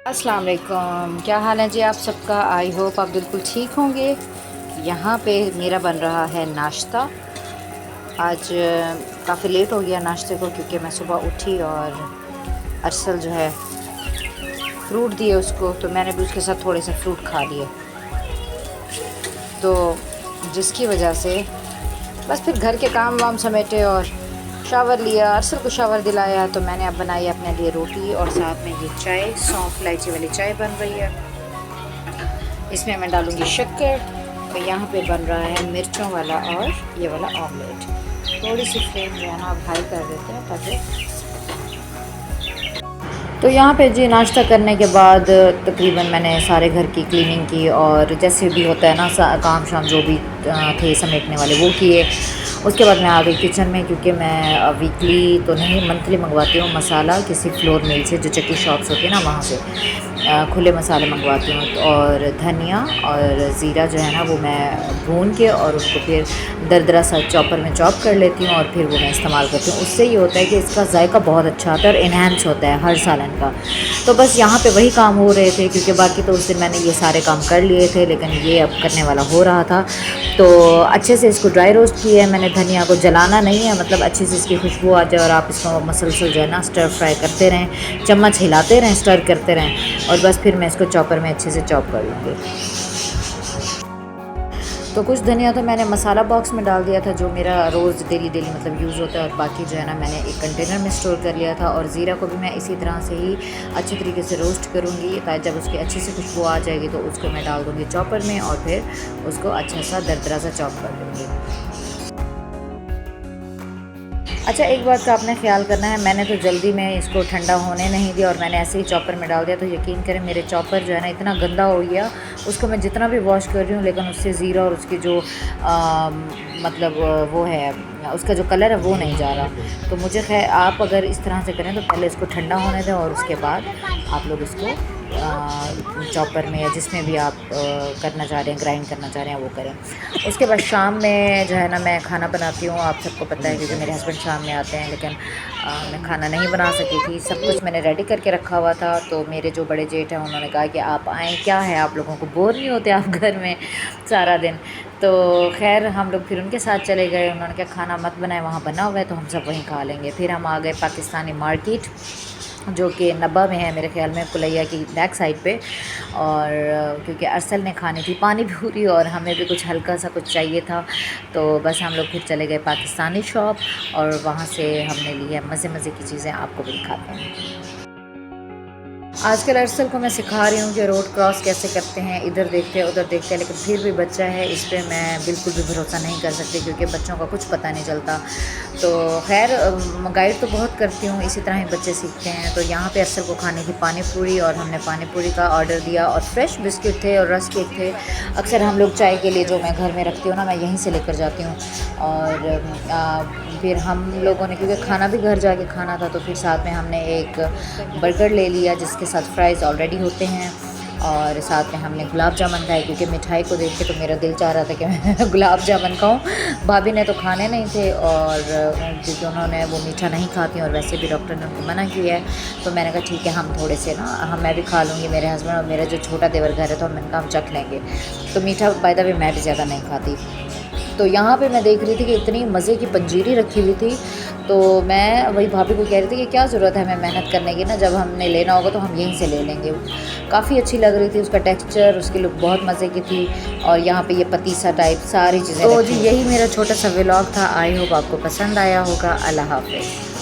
अस्सलाम वालेकुम, क्या हाल है जी आप सबका। आई होप आप बिल्कुल ठीक होंगे। यहाँ पे मेरा बन रहा है नाश्ता। आज काफ़ी लेट हो गया नाश्ते को, क्योंकि मैं सुबह उठी और अरसल जो है फ्रूट दिए उसको, तो मैंने भी उसके साथ थोड़े से फ्रूट खा लिए, तो जिसकी वजह से बस फिर घर के काम वाम समेटे और शावर लिया, अरसल को शावर दिलाया। तो मैंने अब बनाई अपने लिए रोटी और साथ में ये चाय, सौंफ इलायची वाली चाय बन रही है। इसमें मैं डालूँगी शक्कर। तो यहाँ पे बन रहा है मिर्चों वाला और ये वाला ऑमलेट। थोड़ी सी फ्लेम जो है ना आप हाई कर देते हैं ताकि। तो यहाँ पे जी नाश्ता करने के बाद तकरीबन मैंने सारे घर की क्लीनिंग की, और जैसे भी होता है ना काम शाम जो भी थे समेटने वाले वो किए। उसके बाद मैं आ गई किचन में, क्योंकि मैं वीकली तो नहीं मंथली मंगवाती हूँ मसाला किसी फ्लोर मिल से, जो चक्की शॉप्स होती है ना वहाँ से खुले मसाले मंगवाती हूँ। और धनिया और ज़ीरा जो है ना वो मैं भून के और उसको फिर दरदरा सा चॉपर में चॉप कर लेती हूँ और फिर वो मैं इस्तेमाल करती हूँ। उससे ये होता है कि इसका जायका बहुत अच्छा आता है और इन्हेंस होता है हर सालन का। तो बस यहाँ पे वही काम हो रहे थे, क्योंकि बाकी तो उस दिन मैंने ये सारे काम कर लिए थे, लेकिन ये अब करने वाला हो रहा था। तो अच्छे से इसको ड्राई रोस्ट किया है मैंने। धनिया को जलाना नहीं है, मतलब अच्छे से इसकी खुशबू आ जाए और आप इसको मसलसल जो है ना स्टर फ्राई करते रहें, चम्मच हिलाते रहें, स्टर करते रहें, और बस फिर मैं इसको चॉपर में अच्छे से चॉप कर लूँगी। तो कुछ धनिया तो मैंने मसाला बॉक्स में डाल दिया था, जो मेरा रोज़ डेली मतलब यूज़ होता है, और बाकी जो है ना मैंने एक कंटेनर में स्टोर कर लिया था। और ज़ीरा को भी मैं इसी तरह से ही अच्छे तरीके से रोस्ट करूँगी, ताकि जब उसकी अच्छी से खुशबू आ जाएगी तो उसको मैं डाल दूँगी चॉपर में और फिर उसको अच्छा सा दरदरा सा चॉप कर दूँगी। अच्छा, एक बात का आपने ख्याल करना है, मैंने तो जल्दी में इसको ठंडा होने नहीं दिया और मैंने ऐसे ही चॉपर में डाल दिया। तो यकीन करें मेरे चॉपर जो है ना इतना गंदा हो गया, उसको मैं जितना भी वॉश कर रही हूँ लेकिन उससे ज़ीरा और उसकी जो मतलब वो है उसका जो कलर है वो नहीं जा रहा। तो मुझे खैर आप अगर इस तरह से करें तो पहले इसको ठंडा होने दें और उसके बाद आप लोग इसको चॉपर में या जिसमें भी आप करना चाह रहे हैं, ग्राइंड करना चाह रहे हैं वो करें। उसके बाद शाम में जो है ना मैं खाना बनाती हूँ, आप सबको पता है, क्योंकि मेरे हस्बैंड शाम में आते हैं। लेकिन मैं खाना नहीं बना सकी थी, सब कुछ मैंने रेडी करके रखा हुआ था। तो मेरे जो बड़े जेठ हैं उन्होंने कहा कि आप आएँ, क्या है आप लोगों को बोर नहीं होते आप घर में सारा दिन। तो खैर हम लोग फिर उनके साथ चले गए। उन्होंने कहा खाना मत बनाए, वहाँ बना हुआ है तो हम सब वहीं खा लेंगे। फिर हम आ गए पाकिस्तानी मार्केट, जो कि नब्बा में है मेरे ख़्याल में, पुलैया की बैक साइड पे। और क्योंकि अरसल ने खानी थी पानी पूरी और हमें भी कुछ हल्का सा कुछ चाहिए था, तो बस हम लोग फिर चले गए पाकिस्तानी शॉप और वहाँ से हमने ली है मज़े मज़े की चीज़ें, आपको भी दिखाते हैं। आजकल अरसल को मैं सिखा रही हूँ कि रोड क्रॉस कैसे करते हैं, इधर देखते हैं उधर देखते हैं, लेकिन फिर भी बच्चा है, इस पर मैं बिल्कुल भी भरोसा नहीं कर सकती, क्योंकि बच्चों का कुछ पता नहीं चलता। तो खैर गाइड तो बहुत करती हूँ, इसी तरह ही बच्चे सीखते हैं। तो यहाँ पे अरसल को खानी थी पानी पूरी और हमने पानी पूरी का ऑर्डर दिया, और फ्रेश बिस्किट थे और रस्क केक थे। अक्सर हम लोग चाय के लिए जो मैं घर में रखती हूँ ना, मैं यहीं से लेकर जाती हूँ। और फिर हम लोगों ने, क्योंकि खाना भी घर जाके खाना था, तो फिर साथ में हमने एक बर्गर ले लिया जिसके साथ फ्राइज़ ऑलरेडी होते हैं, और साथ में हमने गुलाब जामुन खाए, क्योंकि मिठाई को देख के तो मेरा दिल चाह रहा था कि मैं गुलाब जामुन खाऊं। भाभी ने तो खाने नहीं थे, और क्योंकि उन्होंने वो मीठा नहीं खाती और वैसे भी डॉक्टर ने उनको मना किया है। तो मैंने कहा ठीक है, हम थोड़े से ना मैं भी खा लूँगी, मेरे हस्बैंड और मेरा जो छोटा देवर घर है, तो मैंने कहा हम चख लेंगे। तो मीठा बाय द वे मैं भी ज़्यादा नहीं खाती। तो यहाँ पे मैं देख रही थी कि इतनी मज़े की पंजीरी रखी हुई थी, तो मैं वही भाभी को कह रही थी कि क्या ज़रूरत है हमें मेहनत करने की, ना जब हमने लेना होगा तो हम यहीं से ले लेंगे। काफ़ी अच्छी लग रही थी, उसका टेक्सचर, उसकी लुक बहुत मज़े की थी। और यहाँ पे ये पतीसा टाइप सारी चीज़ें। तो जी यही मेरा छोटा सा व्लॉग था, आई होप आपको पसंद आया होगा। अल्लाह हाफ़िज़।